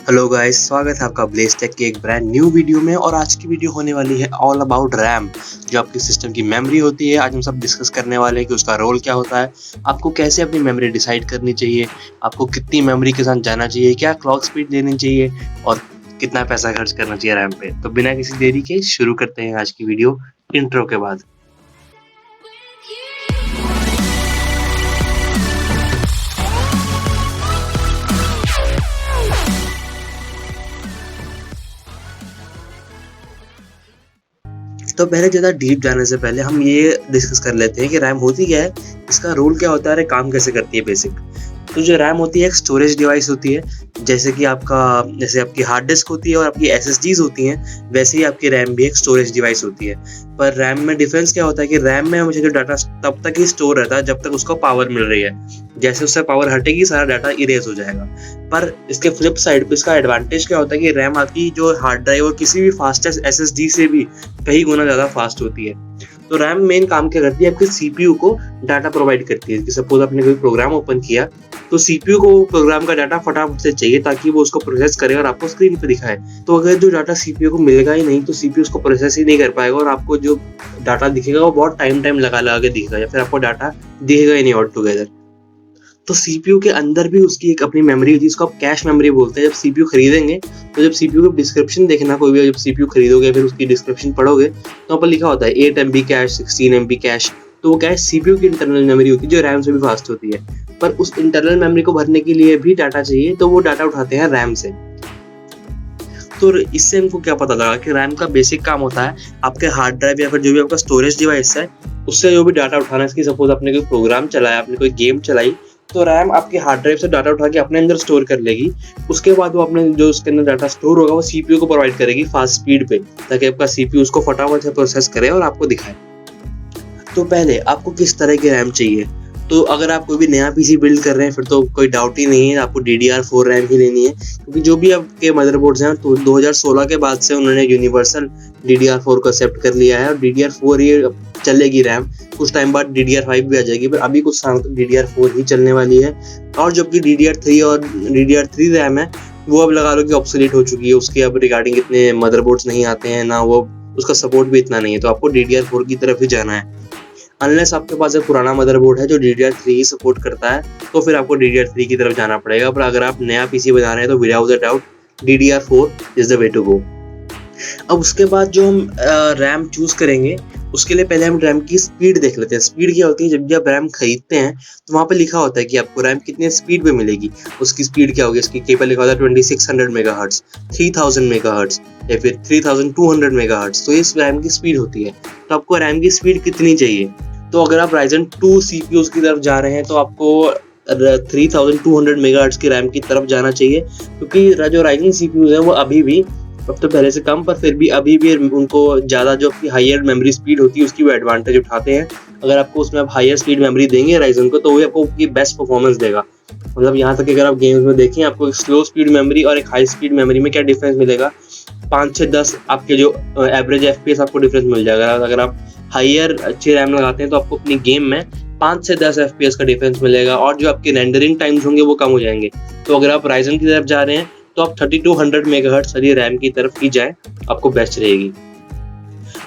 Hello guys, स्वागत है आपका ब्लेज टेक के एक ब्रांड न्यू वीडियो में। और आज की वीडियो होने वाली है ऑल अबाउट रैम, जो आपकी सिस्टम की मेमोरी होती है। आज हम सब डिस्कस करने वाले हैं कि उसका रोल क्या होता है, आपको कैसे अपनी मेमोरी डिसाइड करनी चाहिए, आपको कितनी मेमोरी के साथ जाना चाहिए, क्या क्लॉक स्पीड लेनी चाहिए और कितना पैसा खर्च करना चाहिए रैम पे। तो बिना किसी देरी के शुरू करते हैं आज की वीडियो इंट्रो के बाद। तो पहले ज़्यादा डीप जाने से पहले हम ये डिस्कस कर लेते हैं कि रैम होती क्या है, इसका रोल क्या होता है और काम कैसे करती है बेसिक। तो जो रैम होती है एक स्टोरेज डिवाइस होती है, जैसे आपकी हार्ड डिस्क होती है और आपकी एसएसडीज होती हैं, वैसे ही आपकी रैम भी एक स्टोरेज डिवाइस होती है। पर रैम में डिफरेंस क्या होता है कि रैम में हमेशा जो डाटा तब तक ही स्टोर रहता है जब तक उसको पावर मिल रही है। जैसे उससे पावर हटेगी सारा डाटा इरेज हो जाएगा। पर इसके फ्लिप साइड पे इसका एडवांटेज क्या होता है कि रैम आपकी जो हार्ड ड्राइव और किसी भी फास्टेस्ट एसएसडी से भी कई गुना ज़्यादा फास्ट होती है। तो रैम मेन काम क्या करती है, आपके सीपीयू को डाटा प्रोवाइड करती है। सपोज आपने कोई प्रोग्राम ओपन किया तो सीपीयू को प्रोग्राम का डाटा फटाफट से चाहिए ताकि वो उसको प्रोसेस करे और आपको स्क्रीन पे दिखाए। तो अगर जो डाटा सीपीयू को मिलेगा ही नहीं तो सीपीयू उसको प्रोसेस ही नहीं कर पाएगा और आपको जो डाटा दिखेगा वो बहुत टाइम लगा के दिखेगा या फिर आपको डाटा दिखेगा ही नहीं ऑल टुगेदर। तो सीपीयू के अंदर भी उसकी एक अपनी मेमोरी होती है, जिसको आप कैश मेमोरी बोलते हैं। जब सीपीयू खरीदेंगे तो जब सीपीयू का डिस्क्रिप्शन देखना, कोई भी जब सीपीयू खरीदोगे फिर उसकी डिस्क्रिप्शन पढ़ोगे तो वहाँ पर लिखा होता है 8 MB कैश, 16 MB कैश। तो वो कैश सीपीयू की इंटरनल मेमोरी होती है जो रैम से भी फास्ट होती है। पर उस इंटरनल मेमोरी को भरने के लिए भी डाटा चाहिए, तो वो डाटा उठाते हैं रैम से। तो इससे हमको क्या पता लगा कि रैम का बेसिक काम होता है आपके हार्ड ड्राइव या फिर जो भी आपका स्टोरेज डिवाइस है उससे जो भी डाटा उठाना है। इसकी सपोज आपने कोई प्रोग्राम चलाया, आपने कोई गेम चलाई, तो रैम आपके हार्ड ड्राइव से डाटा उठा के अपने अंदर स्टोर कर लेगी। उसके बाद वो अपने जो उसके अंदर डाटा स्टोर होगा वो सीपीयू को प्रोवाइड करेगी फास्ट स्पीड पे, ताकि आपका सीपीयू उसको फटाफट से प्रोसेस करे और आपको दिखाए। तो पहले आपको किस तरह की रैम चाहिए, तो अगर आप कोई भी नया पीसी बिल्ड कर रहे हैं फिर तो कोई डाउट ही नहीं है, आपको DDR4 रैम ही लेनी है। क्योंकि जो भी आपके मदरबोर्ड्स हैं तो 2016 के बाद से उन्होंने यूनिवर्सल DDR4 को एक्सेप्ट कर लिया है और DDR4 ही चलेगी रैम। कुछ टाइम बाद DDR5 भी आ जाएगी, पर अभी कुछ सालों तक DDR4 ही चलने वाली है। और जबकि DDR3 और DDR3 रैम है वो अब लगा लो कि ऑब्सोलीट हो चुकी है, उसके अब रिगार्डिंग इतने मदरबोर्ड्स नहीं आते हैं, ना वो उसका सपोर्ट भी इतना नहीं है। तो आपको DDR4 की तरफ ही जाना है। अनलेस आपके पास एक पुराना मदरबोर्ड है जो DDR3 ही सपोर्ट करता है तो फिर आपको DDR3 की तरफ जाना पड़ेगा। पर अगर आप नया पीसी बना रहे हैं तो without a doubt DDR4 is the way to go. अब उसके बाद जो हम रैम चूज करेंगे उसके लिए पहले हम रैम की स्पीड देख लेते हैं। स्पीड क्या होती है, जब भी आप रैम खरीदते हैं तो वहाँ पे लिखा होता है कि आपको रैम कितने स्पीड पे मिलेगी। उसकी स्पीड क्या होगी, इसकी केबल लिखा होता है 2600 मेगाहर्ट्ज, 3000 मेगाहर्ट्ज या फिर 3200 मेगाहर्ट्ज। तो ये रैम की स्पीड होती है। तो आपको रैम की स्पीड कितनी चाहिए, तो अगर आप Ryzen 2 CPUs की तरफ जा रहे हैं तो आपको 3200 मेगाहर्ट्ज की रैम की तरफ जाना चाहिए। क्योंकि जो Ryzen CPUs हैं वो अभी भी, अब तो पहले से कम पर फिर भी अभी भी उनको ज़्यादा जो आपकी हायर मेमोरी स्पीड होती है उसकी वो एडवांटेज उठाते हैं। अगर आपको उसमें आप हायर स्पीड मेमोरी देंगे Ryzen को तो वो आपको की बेस्ट परफॉर्मेंस देगा। मतलब यहाँ तक कि अगर आप गेम्स में देखें आपको एक स्लो स्पीड मेमोरी और एक हाई स्पीड मेमोरी में क्या डिफरेंस मिलेगा, 5 से 10 आपके जो एवरेज FPS आपको डिफरेंस मिल जाएगा। अगर आप हायर अच्छी रैम लगाते हैं तो आपको अपनी गेम में 5 से 10 FPS का डिफरेंस मिलेगा और जो आपके रेंडरिंग टाइम्स होंगे वो कम हो जाएंगे। तो अगर आप Ryzen की तरफ जा रहे हैं तो आप 3200 मेगाहर्ट्ज वाली रैम की तरफ ही जाएं, आपको बेस्ट रहेगी।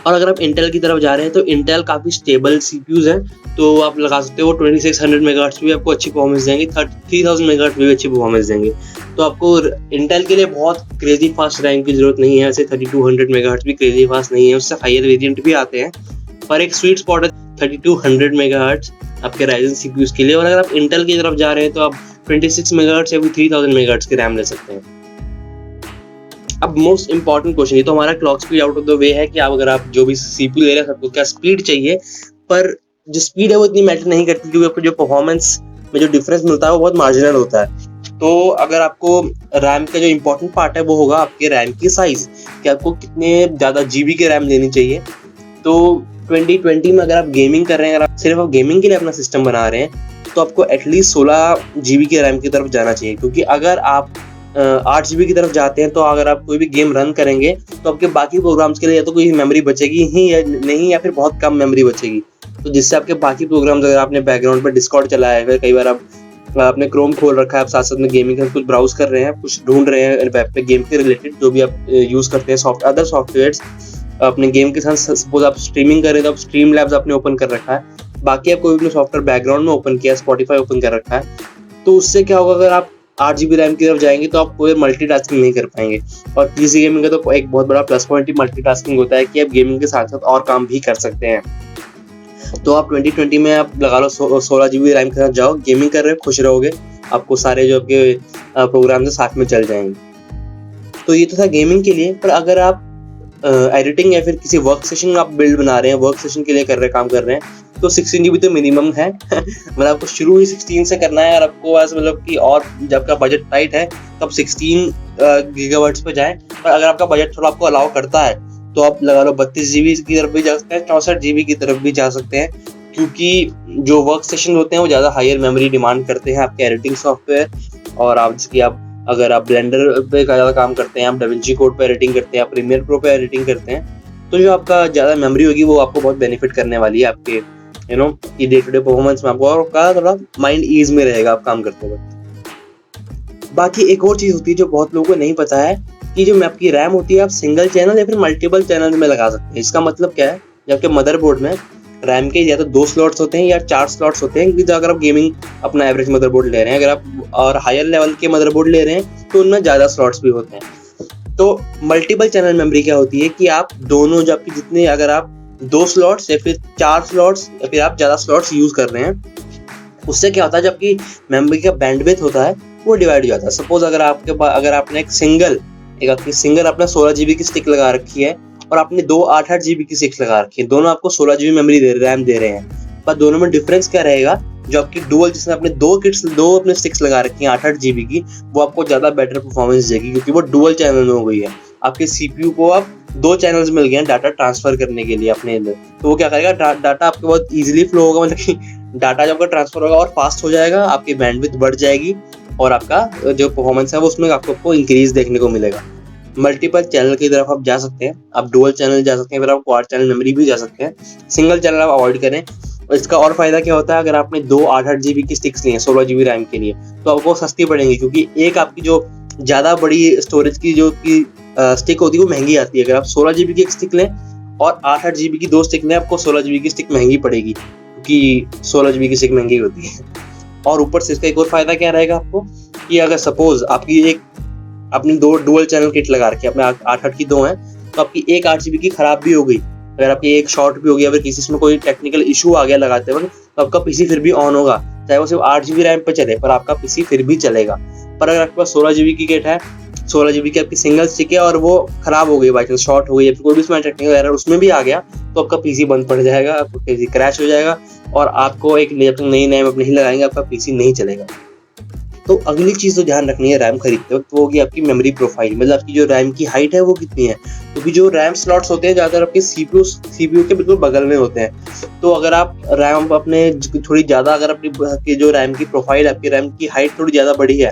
और अगर आप इंटेल की तरफ जा रहे हैं तो इंटेल काफ़ी स्टेबल CPUs हैं, तो आप लगा सकते हो 2600 मेगाहर्ट्ज भी आपको अच्छी परफॉर्मेंस देंगे, 3000 मेगाहर्ट्ज भी अच्छी परफॉर्मेंस देंगे। तो आपको इंटेल के लिए बहुत क्रेजी फास्ट रैम की जरूरत नहीं है। ऐसे 3200 मेगाहर्ट्ज भी क्रेजी फास्ट नहीं है, उससे हायर वेरिएंट भी आते हैं, पर एक स्वीट स्पॉट है 3200 मेगाहर्ट्ज आपके Ryzen CPUs के लिए। और अगर आप इंटेल की तरफ जा रहे हैं तो आप 26 मेगाहर्ट्ज या फिर 3000 मेगाहर्ट्ज की रैम ले सकते हैं। अब मोस्ट इंपॉर्टेंट क्वेश्चन, ये तो हमारा clock speed out of the way है कि आप अगर आप जो भी CPU ले रहे हैं सबको क्या स्पीड चाहिए, पर जो स्पीड है वो इतनी मैटर नहीं करती क्योंकि आपको जो परफॉर्मेंस में जो डिफरेंस मिलता है वो बहुत मार्जिनल होता है। तो अगर आपको रैम का जो इम्पोर्टेंट पार्ट है वो होगा आपके रैम की साइज, कि आपको कितने ज़्यादा GB की रैम लेनी चाहिए। तो 2020 में अगर आप गेमिंग कर रहे हैं, अगर आप सिर्फ आप गेमिंग के लिए अपना सिस्टम बना रहे हैं तो आपको एटलीस्ट 16 GB की रैम की तरफ जाना चाहिए। क्योंकि अगर आप 8 GB की तरफ जाते हैं तो अगर आप कोई भी गेम रन करेंगे तो आपके बाकी प्रोग्राम्स के लिए या तो कोई मेमोरी बचेगी ही या नहीं, या फिर बहुत कम मेमोरी बचेगी। तो जिससे आपके बाकी प्रोग्राम्स, अगर आपने बैकग्राउंड पर डिस्कॉर्ड चलाया है, फिर कई बार आप आपने क्रोम खोल रखा है, आप साथ साथ में गेमिंग का कुछ ब्राउज कर रहे हैं, कुछ ढूंढ रहे हैं वेब पे गेम के रिलेटेड जो भी आप यूज करते हैं अदर सॉफ्टवेयर्स अपने गेम के साथ। सपोज आप स्ट्रीमिंग कर रहे हैं तो आप स्ट्रीम लैब्स आपने ओपन कर रखा है, बाकी आप कोई भी सॉफ्टवेयर बैकग्राउंड में ओपन किया, स्पॉटिफाई ओपन कर रखा है, तो उससे क्या होगा, अगर आप 8 GB रैम की तरफ जाएंगे तो आप कोई मल्टीटास्किंग नहीं कर पाएंगे। और पीसी गेमिंग का तो एक बहुत बड़ा प्लस पॉइंट ही मल्टीटास्किंग होता है कि आप गेमिंग के साथ साथ और काम भी कर सकते हैं। तो आप 2020 में आप लगा लो 16 GB रैम के साथ जाओ, गेमिंग कर रहे हो, खुश रहोगे, आपको सारे जो आपके प्रोग्राम है साथ में चल जाएंगे। तो ये तो था गेमिंग के लिए। पर अगर आप एडिटिंग या फिर किसी वर्क सेशन आप बिल्ड बना रहे हैं, वर्क सेशन के लिए कर रहे हैं, काम कर रहे हैं, तो 16 GB तो मिनिमम है मतलब आपको शुरू ही 16 से करना है। और आपको ऐसा मतलब कि और जब आपका बजट टाइट है तो आप 16 गीगाबाइट्स पे जाएं। पर अगर आपका बजट थोड़ा आपको अलाउ करता है तो आप लगा लो 32 GB की तरफ भी जा सकते हैं, 64 GB की तरफ भी जा सकते हैं, क्योंकि जो वर्क सेशन होते हैं वो ज़्यादा हायर मेमोरी डिमांड करते हैं आपके एडिटिंग सॉफ्टवेयर। और आप जिसकी आप अगर आप ब्लेंडर पे ज़्यादा काम करते हैं, आप डाविंची कोड पे एडिटिंग करते हैं, आप प्रीमियर प्रो पे एडिटिंग करते हैं, तो जो आपका ज़्यादा मेमोरी होगी वो आपको बहुत बेनिफिट करने वाली है आपके कि डे टू डे परफॉर्मेंस में आपको, और आपका थोड़ा माइंड ईज में रहेगा आप काम करते वक्त। बाकी एक और चीज़ होती है जो बहुत लोगों को नहीं पता है कि जो आपकी रैम होती है आप सिंगल चैनल या फिर मल्टीपल चैनल में लगा सकते हैं। इसका मतलब क्या है, जब आपके मदरबोर्ड में रैम के या तो 2 स्लॉट्स होते हैं या 4 स्लॉट्स होते हैं, क्योंकि अगर आप गेमिंग अपना एवरेज मदरबोर्ड ले रहे हैं, अगर आप और हायर लेवल के मदरबोर्ड ले रहे हैं तो उनमें ज़्यादा स्लॉट्स भी होते हैं। तो मल्टीपल चैनल मेमोरी क्या होती है कि आप दोनों जो आपकी जितने, अगर आप 2 स्लॉट्स या फिर 4 स्लॉट्स या फिर आप ज़्यादा स्लॉट्स यूज़ कर रहे हैं, उससे क्या होता है, जब आपकी मेमोरी का बैंडविड्थ होता है वो डिवाइड हो जाता है। सपोज अगर आपने एक आपकी सिंगल अपना 16 GB की स्टिक लगा रखी है और आपने 2 8-8 GB की स्टिक लगा रखी है, दोनों आपको 16 GB मेमोरी रैम दे रहे हैं, पर दोनों में डिफरेंस क्या रहेगा, जो आपकी डुअल जिसमें आपने दो अपने स्टिक्स लगा रखी हैं 8-8 GB की, वो आपको ज़्यादा बेटर परफॉर्मेंस देगी क्योंकि वो डुअल चैनल में हो गई है। आपके CPU को अब 2 चैनल्स मिल गए हैं डाटा ट्रांसफर करने के लिए अपने अंदर, तो वो क्या करेगा, डाटा आपके बहुत ईजिली फ्लो होगा, मतलब कि डाटा जब आपका ट्रांसफर होगा और फास्ट हो जाएगा, आपकी बैंडविड्थ बढ़ जाएगी और आपका जो परफॉर्मेंस है वो उसमें आपको इंक्रीज देखने को मिलेगा। मल्टीपल चैनल की तरफ आप जा सकते हैं, आप डुअल चैनल जा सकते हैं, फिर आप क्वाड चैनल मेमोरी भी जा सकते हैं, सिंगल चैनल आप अवॉइड करें। और इसका और फायदा क्या होता है, अगर आपने 2 8-8 GB की स्टिक्स ली हैं 16 GB रैम के लिए, तो आपको सस्ती पड़ेंगी, क्योंकि एक आपकी जो ज़्यादा बड़ी स्टोरेज की जो की स्टिक होती है वो महंगी आती है। अगर आप 16 GB की एक स्टिक लें और 8-8 GB की 2 स्टिक लें, आपको 16 GB की स्टिक महंगी पड़ेगी, क्योंकि 16 GB की स्टिक महंगी होती है। और ऊपर से इसका एक और फायदा क्या रहेगा आपको, कि अगर सपोज आपने 2 डुअल चैनल किट लगा रखी है, अपने 8-8 की 2 हैं, तो आपकी एक 8 GB की खराब भी हो गई, अगर आपकी एक शॉर्ट भी हो गई, अगर किसी में कोई टेक्निकल इशू आ गया लगाते वक्त, तो आपका पीसी फिर भी ऑन होगा, चाहे वो सिर्फ 8 GB रैम पे चले, पर आपका पीसी फिर भी चलेगा। पर अगर आपके पास 16 GB की किट है, 16 GB की आपकी सिंगल स्टिक है और वो खराब हो गई, बाई चांस शॉर्ट हो गई या फिर कोई भी उसमें टेक्निकल एरर उसमें भी आ गया, तो आपका पीसी बंद पड़ जाएगा, आपका पीसी क्रैश हो जाएगा और आपको जब तक नई रैम नहीं लगाएंगे आपका पीसी नहीं चलेगा। तो अगली चीज़ तो ध्यान रखनी है रैम खरीदते वक्त, वो होगी आपकी मेमोरी प्रोफाइल, मतलब आपकी जो रैम की हाइट है वो कितनी है, क्योंकि जो रैम स्लॉट्स होते हैं ज़्यादातर आपके CPU के बिल्कुल बगल में होते हैं। तो अगर आप रैम अपने थोड़ी ज़्यादा, अगर अपनी जो रैम की प्रोफाइल, आपकी रैम की हाइट थोड़ी ज़्यादा बड़ी है,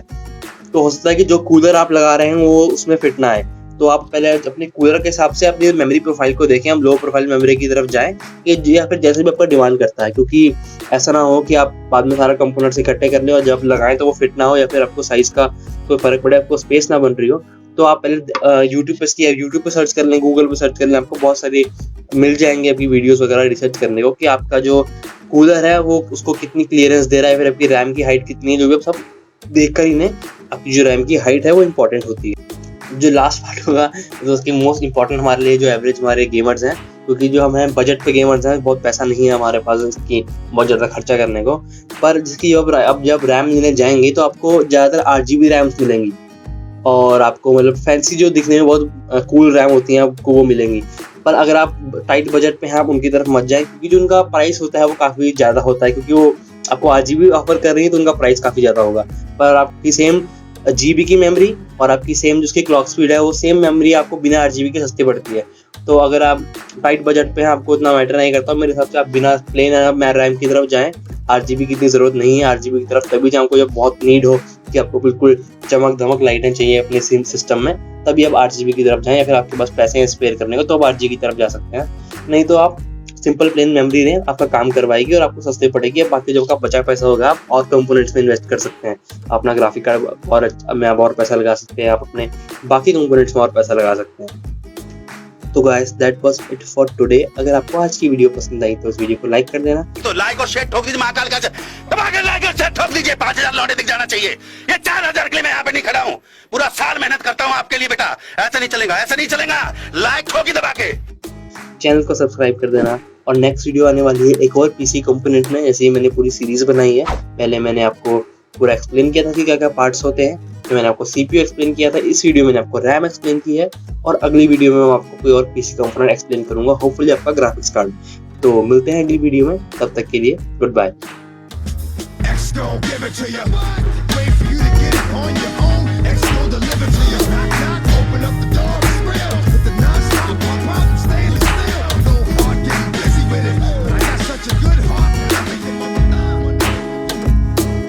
तो हो सकता है कि जो कूलर आप लगा रहे हैं वो उसमें फिट ना आए। तो आप पहले अपने कूलर के हिसाब से अपनी मेमोरी प्रोफाइल को देखें, हम लो प्रोफाइल मेमोरी की तरफ जाएं, या फिर जैसे भी आपका डिमांड करता है, क्योंकि ऐसा ना हो कि आप बाद में सारा कंपोनेंट्स इकट्ठे कर लें और जब लगाएं तो वो फिट ना हो, या फिर आपको साइज का कोई फर्क पड़े, आपको स्पेस ना बन रही हो। तो आप पहले यूट्यूब पे सर्च कर लें, गूगल पे सर्च कर लें, आपको बहुत सारी मिल जाएंगे आपकी वीडियोस वगैरह रिसर्च करने को, कि आपका जो कूलर है वो उसको कितनी क्लियरेंस दे रहा है, फिर आपकी रैम की हाइट कितनी है, जो भी आप सब देख कर ही ने आपकी जो रैम की हाइट है वो इम्पोर्टेंट होती है। जो लास्ट पार्ट होगा तो उसकी मोस्ट इंपॉर्टेंट हमारे लिए जो एवरेज हमारे गेमर्स हैं, क्योंकि जो हम हैं बजट पे गेमर्स हैं, बहुत पैसा नहीं है हमारे पास इसकी बहुत ज़्यादा खर्चा करने को, पर जिसकी अब जब रैम लेने जाएंगे तो आपको ज़्यादातर 8 GB रैम्स मिलेंगी और आपको मतलब फैंसी जो दिखने में बहुत कूल रैम होती हैं आपको वो मिलेंगी। पर अगर आप टाइट बजट पे हैं आप उनकी तरफ मत जाएं, क्योंकि जो उनका प्राइस होता है वो काफ़ी ज़्यादा होता है, क्योंकि वो आपको 8 GB ऑफर कर रही है तो उनका प्राइस काफ़ी ज़्यादा होगा। पर आपकी सेम GB की मेमोरी और आपकी सेम जिसकी क्लॉक स्पीड है वो सेम मेमोरी आपको बिना 8 GB के सस्ती पड़ती है। तो अगर आप टाइट बजट पे हैं, आपको इतना मैटर नहीं करता, मेरे हिसाब से आप बिना प्लेन रैम की तरफ जाएं। 8 GB की इतनी ज़रूरत नहीं है, 8 GB की तरफ तभी जाएं आपको जब बहुत नीड हो कि आपको बिल्कुल चमक धमक लाइटें चाहिए अपने सिस्टम में, तभी आप 8 GB की तरफ जाएं, या फिर आपके पास पैसे हैं स्पेयर करने को तो आप 8 GB की तरफ जा सकते हैं। नहीं तो आप सिंपल प्लेन मेमोरी रैम आपका काम करवाएगी और आपको सस्ते पड़ेगी। बाकी जो आपका बचा पैसा होगा आप और कंपोनेंट्स में इन्वेस्ट कर सकते हैं। अपना ग्राफिक कार्ड में आप और पैसा लगा सकते हैं, आप अपने बाकी कंपोनेंट्स में और पैसा लगा सकते हैं। तो guys that was it for today. अगर आपको आज की वीडियो पसंद आई तो इस वीडियो को लाइक कर देना। तो लाइक और शेयर ठोक दीजिए, महाकाल का दबा के लाइक और शेयर ठोक दीजिए। 5000 लौटे दिख जाना चाहिए। ये 4000 के लिए मैं यहाँ पे नहीं खड़ा हूँ, पूरा साल मेहनत करता हूँ आपके लिए बेटा। ऐसा नहीं चलेगा, ऐसा नहीं चलेगा। लाइक ठोकी दबा के, चैनल को सब्सक्राइब कर देना। और नेक्स्ट वीडियो आने वाली है एक और पीसी कंपोनेंट में। ऐसे ही मैंने पूरी सीरीज बनाई है। पहले मैंने आपको पूरा एक्सप्लेन किया था कि क्या क्या पार्ट्स होते हैं, तो मैंने आपको सीपीयू एक्सप्लेन किया था। इस वीडियो में मैंने आपको रैम एक्सप्लेन की है और अगली वीडियो में मैं आपको कोई और पीसी कंपोनेंट एक्सप्लेन करूंगा, होपफुली आपका ग्राफिक्स कार्ड। तो मिलते हैं अगली वीडियो में, तब तक के लिए goodbye. X gon' give it to ya. Wait for you to get it on your own. X gon' deliver to ya. Knock, knock, open up the